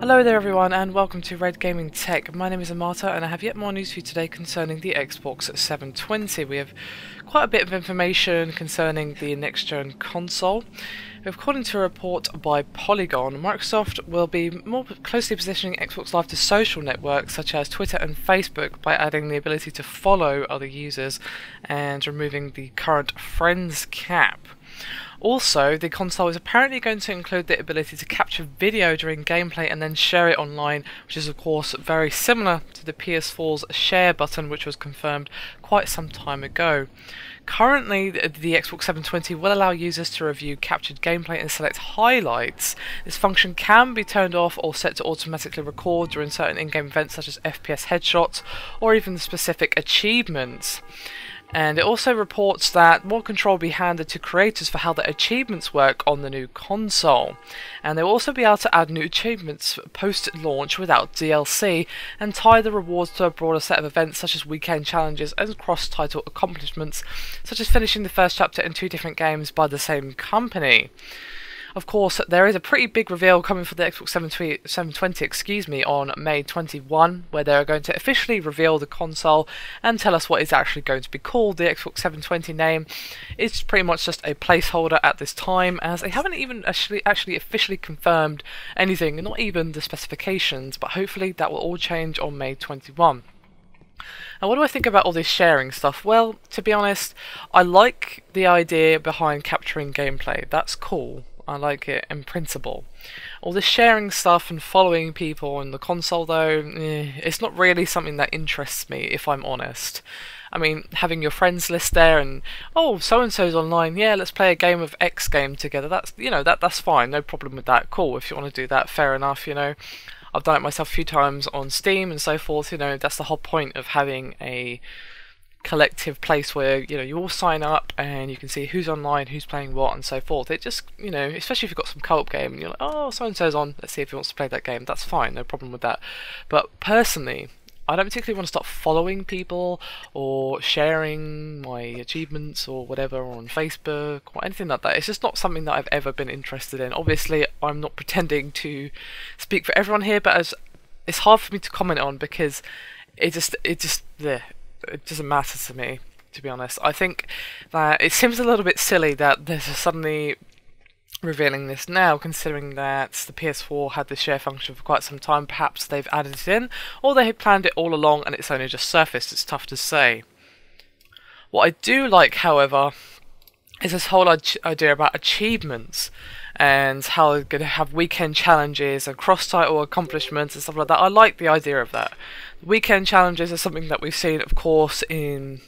Hello there everyone and welcome to Red Gaming Tech. My name is Amata and I have yet more news for you today concerning the Xbox 720. We have quite a bit of information concerning the next-gen console. According to a report by Polygon, Microsoft will be more closely positioning Xbox Live to social networks such as Twitter and Facebook by adding the ability to follow other users and removing the current Friends cap. Also, the console is apparently going to include the ability to capture video during gameplay and then share it online, which is of course very similar to the PS4's share button, which was confirmed quite some time ago. Currently, the Xbox 720 will allow users to review captured gameplay and select highlights. This function can be turned off or set to automatically record during certain in-game events such as FPS headshots or even specific achievements. And it also reports that more control will be handed to creators for how the achievements work on the new console. And they'll also be able to add new achievements post-launch without DLC and tie the rewards to a broader set of events such as weekend challenges and cross-title accomplishments, such as finishing the first chapter in 2 different games by the same company. Of course, there is a pretty big reveal coming for the Xbox 720 on May 21, where they're going to officially reveal the console and tell us what it's actually going to be called. The Xbox 720 name is pretty much just a placeholder at this time, as they haven't even actually officially confirmed anything, not even the specifications, but hopefully that will all change on May 21. Now, what do I think about all this sharing stuff? Well, to be honest, I like the idea behind capturing gameplay. That's cool. I like it in principle. All the sharing stuff and following people on the console though, it's not really something that interests me, if I'm honest. I mean, having your friends list there and, oh, so-and-so's online, yeah, let's play a game of X game together, that's, you know, that's fine, no problem with that, cool, if you want to do that, fair enough, you know. I've done it myself a few times on Steam and so forth, you know, that's the whole point of having a collective place where, you know, you all sign up and you can see who's online, who's playing what and so forth. It just, you know, especially if you've got some co-op game and you're like, oh, so and so's on, let's see if he wants to play that game, that's fine, no problem with that. But personally, I don't particularly want to start following people or sharing my achievements or whatever on Facebook or anything like that. It's just not something that I've ever been interested in. Obviously, I'm not pretending to speak for everyone here, but it's hard for me to comment on because it doesn't matter to me, to be honest. I think that it seems a little bit silly that they're suddenly revealing this now, considering that the PS4 had the share function for quite some time. Perhaps they've added it in, or they had planned it all along and it's only just surfaced. It's tough to say. What I do like, however, is this whole idea about achievements and how they're going to have weekend challenges and cross-title accomplishments and stuff like that. I like the idea of that. Weekend challenges are something that we've seen, of course, in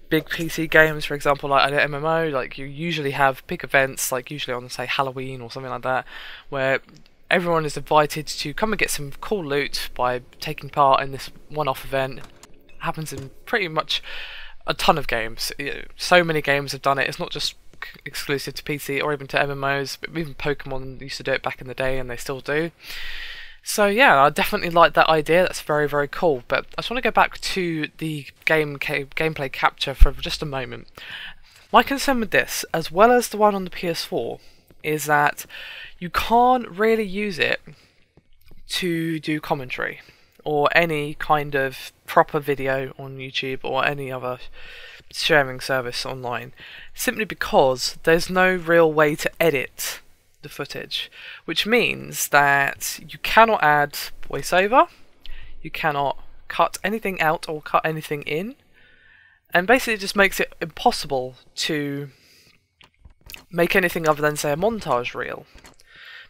big PC games, for example, like an MMO. Like, you usually have big events, like usually on, say, Halloween or something like that, where everyone is invited to come and get some cool loot by taking part in this one-off event. It happens in pretty much a ton of games. So many games have done it. It's not just exclusive to PC or even to MMOs, but even Pokemon used to do it back in the day and they still do. So yeah, I definitely like that idea. That's very, very cool. But I just want to go back to the gameplay capture for just a moment. My concern with this, as well as the one on the PS4, is that you can't really use it to do commentary or any kind of proper video on YouTube or any other sharing service online, simply because there's no real way to edit the footage, which means that you cannot add voiceover, you cannot cut anything out or cut anything in, and basically it just makes it impossible to make anything other than, say, a montage reel,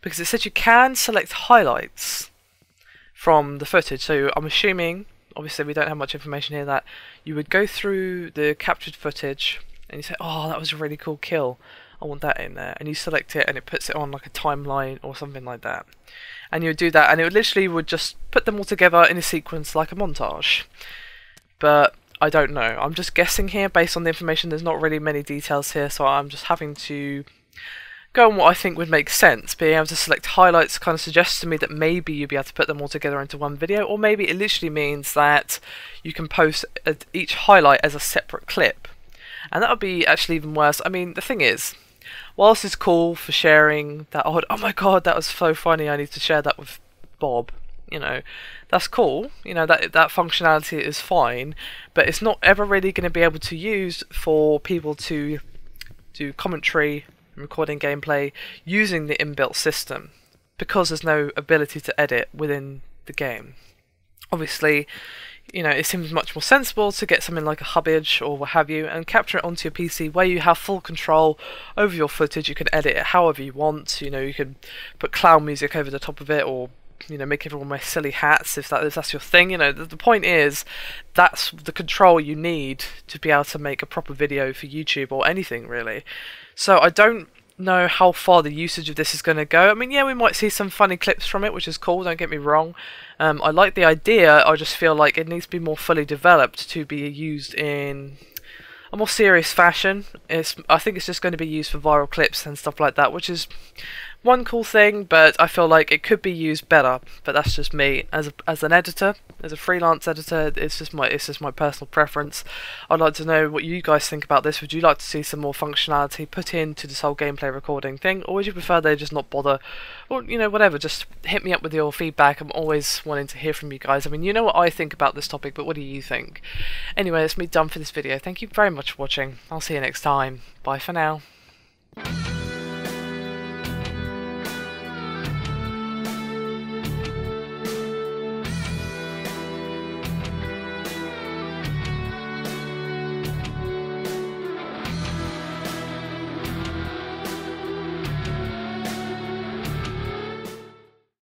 because it said you can select highlights from the footage. So I'm assuming, obviously we don't have much information here, that you would go through the captured footage and you say, oh, that was a really cool kill, I want that in there, and you select it and it puts it on like a timeline or something like that, and you would do that and it would just put them all together in a sequence like a montage. But I don't know, I'm just guessing here based on the information. There's not really many details here, so I'm just having to go on what I think would make sense. Being able to select highlights kind of suggests to me that maybe you'd be able to put them all together into one video, or maybe it literally means that you can post each highlight as a separate clip, and that would be actually even worse. I mean, the thing is, whilst it's cool for sharing that, oh my god, that was so funny, I need to share that with bob. You know, that's cool. You know, that functionality is fine, but it's not ever really going to be able to use for people to do commentary and recording gameplay using the inbuilt system, because there's no ability to edit within the game. Obviously, you know, it seems much more sensible to get something like a Hubbage or what have you and capture it onto your PC where you have full control over your footage. You can edit it however you want. You know, you can put clown music over the top of it, or, you know, make everyone wear silly hats if that's your thing. You know, the point is, that's the control you need to be able to make a proper video for YouTube or anything really. So I don't know how far the usage of this is going to go. I mean, yeah, we might see some funny clips from it, which is cool, don't get me wrong. I like the idea, I just feel like it needs to be more fully developed to be used in a more serious fashion. I think it's just going to be used for viral clips and stuff like that, which is one cool thing, but I feel like it could be used better. But that's just me as an editor, as a freelance editor. It's just my personal preference. I'd like to know what you guys think about this. Would you like to see some more functionality put into this whole gameplay recording thing, or would you prefer they just not bother? Or, you know, whatever. Just hit me up with your feedback. I'm always wanting to hear from you guys. I mean, you know what I think about this topic, but what do you think? Anyway, that's me done for this video. Thank you very much for watching. I'll see you next time. Bye for now.